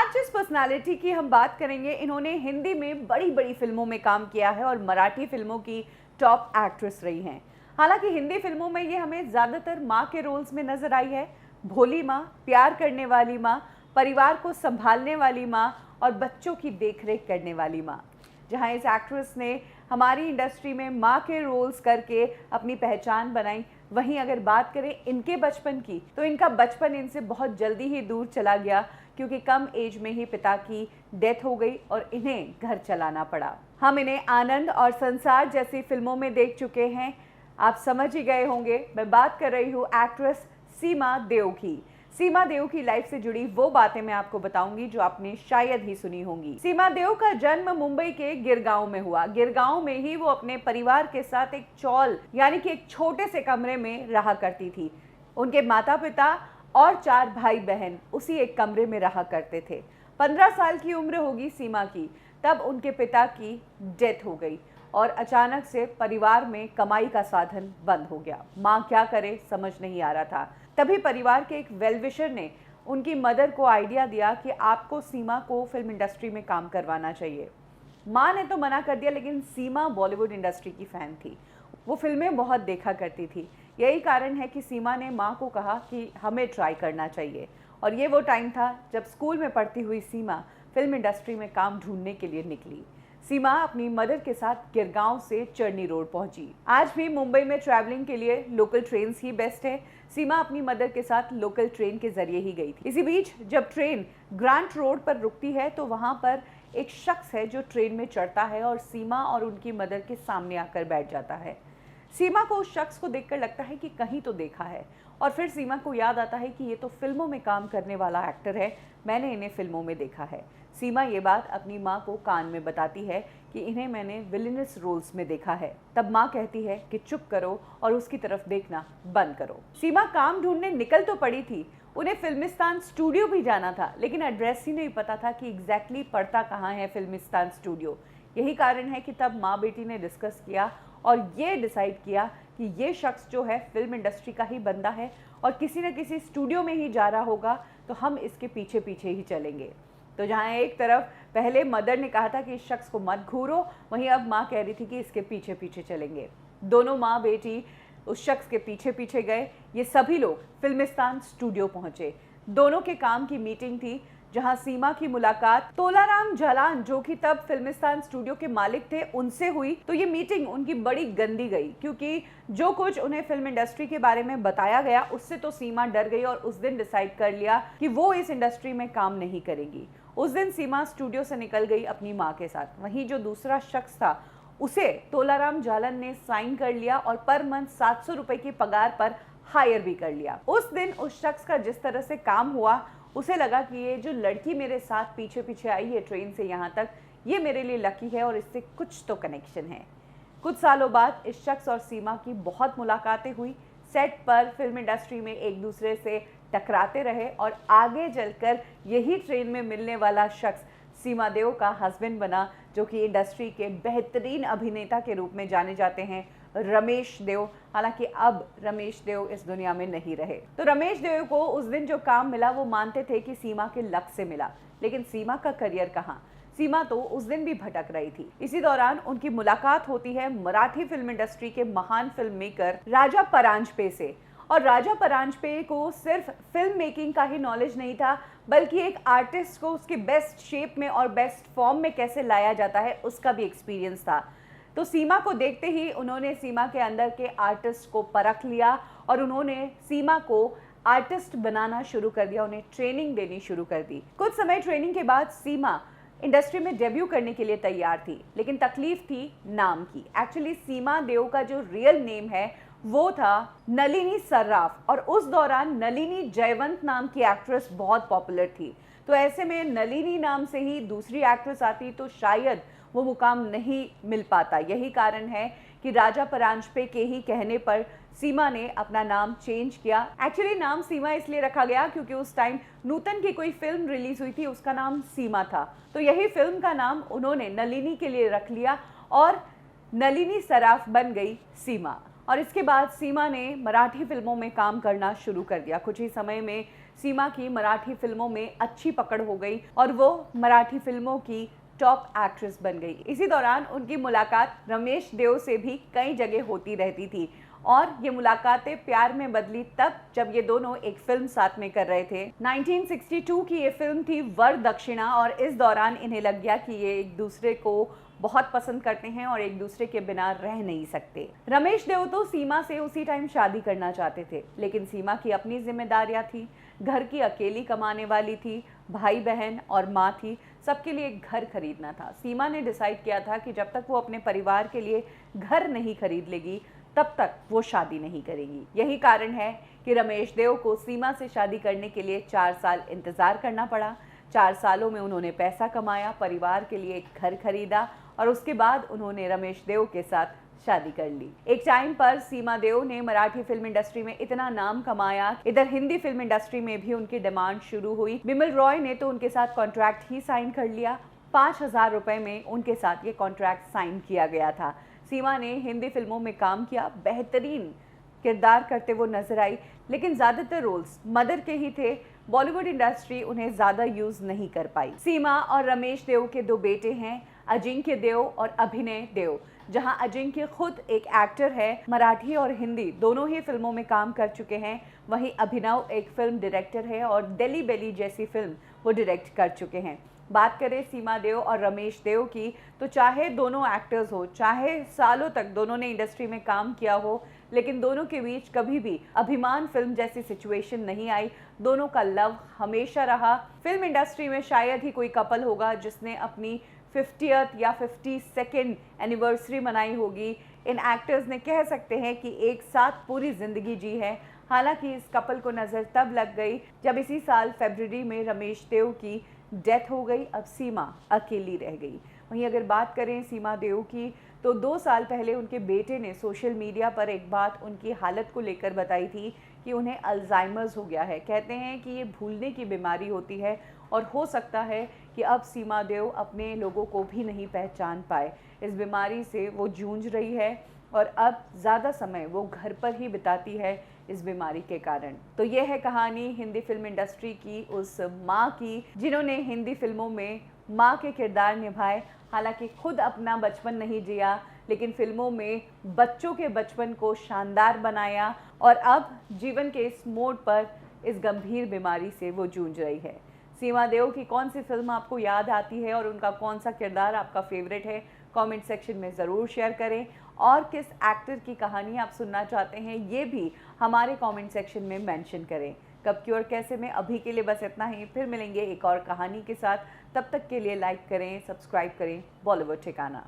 आज जिस पर्सनालिटी की हम बात करेंगे, इन्होंने हिंदी में बड़ी बड़ी फिल्मों में काम किया है और मराठी फिल्मों की टॉप एक्ट्रेस रही हैं। हालांकि हिंदी फिल्मों में ये हमें ज़्यादातर माँ के रोल्स में नजर आई है। भोली माँ, प्यार करने वाली माँ, परिवार को संभालने वाली माँ और बच्चों की देखरेख करने वाली माँ। जहाँ इस एक्ट्रेस ने हमारी इंडस्ट्री में माँ के रोल्स करके अपनी पहचान बनाई, वहीं अगर बात करें इनके बचपन की, तो इनका बचपन इनसे बहुत जल्दी ही दूर चला गया, क्योंकि कम एज में ही पिता की डेथ हो गई और इन्हें घर चलाना पड़ा। हम इन्हें आनंद और संसार जैसी फिल्मों में देख चुके हैं। आप समझ ही गए होंगे, मैं बात कर रही हूँ एक्ट्रेस सीमा देव की। सीमा देव की लाइफ से जुड़ी वो बातें मैं आपको बताऊंगी जो आपने शायद ही सुनी होंगी। सीमा देव का जन्म मुंबई के गिरगांव में हुआ। गिरगांव में ही वो अपने परिवार के साथ एक चौल यानी कि एक छोटे से कमरे में रहा करती थी। उनके माता पिता और 4 भाई बहन उसी एक कमरे में रहा करते थे। 15 साल की उम्र होगी सीमा की, तब उनके पिता की डेथ हो गई और अचानक से परिवार में कमाई का साधन बंद हो गया। माँ क्या करे समझ नहीं आ रहा था। तभी परिवार के एक वेल विशर ने उनकी मदर को आइडिया दिया कि आपको सीमा को फिल्म इंडस्ट्री में काम करवाना चाहिए। माँ ने तो मना कर दिया, लेकिन सीमा बॉलीवुड इंडस्ट्री की फ़ैन थी। वो फिल्में बहुत देखा करती थी। यही कारण है कि सीमा ने माँ को कहा कि हमें ट्राई करना चाहिए। और ये वो टाइम था जब स्कूल में पढ़ती हुई सीमा फिल्म इंडस्ट्री में काम ढूंढने के लिए निकली। सीमा अपनी मदर के साथ गिरगांव से चर्नी रोड पहुंची। आज भी मुंबई में ट्रैवलिंग के लिए लोकल ट्रेन ही बेस्ट है। सीमा अपनी मदर के साथ लोकल ट्रेन के जरिए ही गई थी। इसी बीच जब ट्रेन ग्रांट रोड पर रुकती है तो वहां पर एक शख्स है जो ट्रेन में चढ़ता है और सीमा और उनकी मदर के सामने आकर बैठ जाता है। सीमा को उस शख्स को देखकर लगता है कि कहीं तो देखा है, और फिर सीमा को याद आता है कि ये तो फिल्मों में काम करने वाला एक्टर है, मैंने इन्हें फिल्मों में देखा है। सीमा ये बात अपनी माँ को कान में बताती है कि इन्हें मैंने विलेनस रोल्स में देखा है। तब माँ कहती है कि चुप करो और उसकी तरफ देखना बंद करो। सीमा काम ढूंढने निकल तो पड़ी थी, उन्हें फिल्मिस्तान स्टूडियो भी जाना था, लेकिन एड्रेस ही नहीं पता था कि एग्जैक्टली पड़ता कहाँ है फिल्मिस्तान स्टूडियो। यही कारण है कि तब माँ बेटी ने डिस्कस किया और ये डिसाइड किया कि ये शख्स जो है फिल्म इंडस्ट्री का ही बंदा है और किसी न किसी स्टूडियो में ही जा रहा होगा, तो हम इसके पीछे पीछे ही चलेंगे। तो जहाँ एक तरफ पहले मदर ने कहा था कि इस शख्स को मत घूरो, वहीं अब माँ कह रही थी कि इसके पीछे पीछे चलेंगे। दोनों माँ बेटी उस शख्स के पीछे पीछे गए। ये सभी लोग फिल्मिस्तान स्टूडियो पहुँचे। दोनों के काम की मीटिंग थी, जहां सीमा की मुलाकात तोलाराम जालान, जो कि तब फिल्मिस्तान स्टूडियो के मालिक थे, उनसे हुई। तो ये मीटिंग उनकी बड़ी गंदी गई, क्योंकि जो कुछ उन्हें फिल्म इंडस्ट्री के बारे में बताया गया उससे तो सीमा डर गई और उस दिन डिसाइड कर लिया कि वो इस इंडस्ट्री में काम नहीं करेंगी। उस दिन सीमा स्टूडियो से निकल गई अपनी माँ के साथ। वहीं जो दूसरा शख्स था उसे तोलाराम जालन ने साइन कर लिया और पर मंथ 700 रुपए की पगार पर हायर भी कर लिया। उस दिन उस शख्स का जिस तरह से काम हुआ, उसे लगा कि ये जो लड़की मेरे साथ पीछे पीछे आई है ट्रेन से यहाँ तक, ये मेरे लिए लकी है और इससे कुछ तो कनेक्शन है। कुछ सालों बाद इस शख्स और सीमा की बहुत मुलाकातें हुई। सेट पर फिल्म इंडस्ट्री में एक दूसरे से टकराते रहे और आगे चलकर यही ट्रेन में मिलने वाला शख्स सीमा देव का हस्बैंड बना, जो कि इंडस्ट्री के बेहतरीन अभिनेता के रूप में जाने जाते हैं, रमेश देव। हालांकि अब रमेश देव इस दुनिया में नहीं रहे। तो रमेश देव को उस दिन जो काम मिला वो मानते थे कि सीमा के लक से मिला, लेकिन सीमा का करियर कहाँ। सीमा तो उस दिन भी भटक रही थी। इसी दौरान उनकी मुलाकात होती है मराठी फिल्म इंडस्ट्री के महान फिल्म मेकर राजा परांजपे से। और राजा परांजपे को सिर्फ फिल्म मेकिंग का ही नॉलेज नहीं था, बल्कि एक आर्टिस्ट को उसके बेस्ट शेप में और बेस्ट फॉर्म में कैसे लाया जाता है उसका भी एक्सपीरियंस था। तो सीमा को देखते ही उन्होंने सीमा के अंदर के आर्टिस्ट को परख लिया और उन्होंने सीमा को आर्टिस्ट बनाना शुरू कर दिया, उन्हें ट्रेनिंग देनी शुरू कर दी। कुछ समय ट्रेनिंग के बाद सीमा इंडस्ट्री में डेब्यू करने के लिए तैयार थी, लेकिन तकलीफ थी नाम की। एक्चुअली सीमा देव का जो रियल नेम है वो था नलिनी सर्राफ, और उस दौरान नलिनी जयवंत नाम की एक्ट्रेस बहुत पॉपुलर थी। तो ऐसे में नलिनी नाम से ही दूसरी एक्ट्रेस आती तो शायद वो मुकाम नहीं मिल पाता। यही कारण है कि राजा परांजपे के ही कहने पर सीमा ने अपना नाम चेंज किया। एक्चुअली नाम सीमा इसलिए रखा गया क्योंकि उस टाइम नूतन की कोई फिल्म रिलीज हुई थी, उसका नाम सीमा था। तो यही फिल्म का नाम उन्होंने नलिनी के लिए रख लिया और नलिनी सराफ बन गई सीमा। और इसके बाद सीमा ने मराठी फिल्मों में काम करना शुरू कर दिया। कुछ ही समय में सीमा की मराठी फिल्मों में अच्छी पकड़ हो गई और वो मराठी फिल्मों की टॉप एक्ट्रेस बन गई। इसी दौरान उनकी मुलाकात रमेश देव से भी कई जगह होती रहती थी और ये मुलाकातें प्यार में बदली तब जब ये दोनों एक फिल्म साथ में कर रहे थे। 1962 की ये फिल्म थी वर दक्षिणा और इस दौरान इन्हें लग गया कि ये एक दूसरे को बहुत पसंद करते हैं और एक दूसरे के बिना रह नहीं सकते। रमेश देव तो सीमा से उसी टाइम शादी करना चाहते थे, लेकिन सीमा की अपनी जिम्मेदारियां थी, घर की अकेली कमाने वाली थी, भाई बहन और माँ थी, सबके लिए एक घर खरीदना था। सीमा ने डिसाइड किया था कि जब तक वो अपने परिवार के लिए घर नहीं खरीद लेगी तब तक वो शादी नहीं करेगी। यही कारण है कि रमेश देव को सीमा से शादी करने के लिए 4 साल इंतजार करना पड़ा। 4 सालों में उन्होंने पैसा कमाया, परिवार के लिए एक घर खरीदा और उसके बाद उन्होंने रमेश देव के साथ शादी कर ली। एक टाइम पर सीमा देव ने मराठी फिल्म इंडस्ट्री में इतना नाम कमाया, इधर हिंदी फिल्म इंडस्ट्री में भी उनकी डिमांड शुरू हुई। बिमल रॉय ने तो उनके साथ कॉन्ट्रैक्ट ही साइन कर लिया। 5,000 रुपए में उनके साथ ये कॉन्ट्रैक्ट साइन किया गया था। सीमा ने हिंदी फिल्मों में काम किया, बेहतरीन किरदार करते वो नजर आई, लेकिन ज्यादातर रोल्स मदर के ही थे। बॉलीवुड इंडस्ट्री उन्हें ज्यादा यूज नहीं कर पाई। सीमा और रमेश देव के 2 बेटे हैं, अजिंक्य देव और अभिनय देव। जहां अजिंक्य खुद एक एक्टर है, मराठी और हिंदी दोनों ही फिल्मों में काम कर चुके हैं, वहीं अभिनव एक फिल्म डायरेक्टर है और दिल्ली बेली जैसी फिल्म वो डायरेक्ट कर चुके हैं। बात करें सीमा देव और रमेश देव की, तो चाहे दोनों एक्टर्स हो, चाहे सालों तक दोनों ने इंडस्ट्री में काम किया हो, लेकिन दोनों के बीच कभी भी अभिमान फिल्म जैसी सिचुएशन नहीं आई। दोनों का लव हमेशा रहा। फिल्म इंडस्ट्री में शायद ही कोई कपल होगा जिसने अपनी 50th या 52nd एनिवर्सरी मनाई होगी। इन एक्टर्स ने कह सकते हैं कि एक साथ पूरी जिंदगी जी है। हालांकि इस कपल को नज़र तब लग गई जब इसी साल फरवरी में रमेश देव की डेथ हो गई। अब सीमा अकेली रह गई। वहीं अगर बात करें सीमा देव की, तो 2 साल पहले उनके बेटे ने सोशल मीडिया पर एक बात उनकी हालत को लेकर बताई थी कि उन्हें अल्जाइमर्स हो गया है। कहते हैं कि ये भूलने की बीमारी होती है और हो सकता है कि अब सीमा देव अपने लोगों को भी नहीं पहचान पाए। इस बीमारी से वो जूझ रही है और अब ज़्यादा समय वो घर पर ही बिताती है इस बीमारी के कारण। तो ये है कहानी हिंदी फिल्म इंडस्ट्री की उस माँ की जिन्होंने हिंदी फिल्मों में माँ के किरदार निभाए। हालांकि खुद अपना बचपन नहीं जिया, लेकिन फिल्मों में बच्चों के बचपन को शानदार बनाया और अब जीवन के इस मोड़ पर इस गंभीर बीमारी से वो जूझ रही है। सीमा देव की कौन सी फिल्म आपको याद आती है और उनका कौन सा किरदार आपका फेवरेट है, कमेंट सेक्शन में ज़रूर शेयर करें। और किस एक्टर की कहानी आप सुनना चाहते हैं ये भी हमारे कमेंट सेक्शन में मेंशन करें। कब क्यों और कैसे में अभी के लिए बस इतना ही। फिर मिलेंगे एक और कहानी के साथ। तब तक के लिए लाइक करें, सब्सक्राइब करें बॉलीवुड ठिकाना।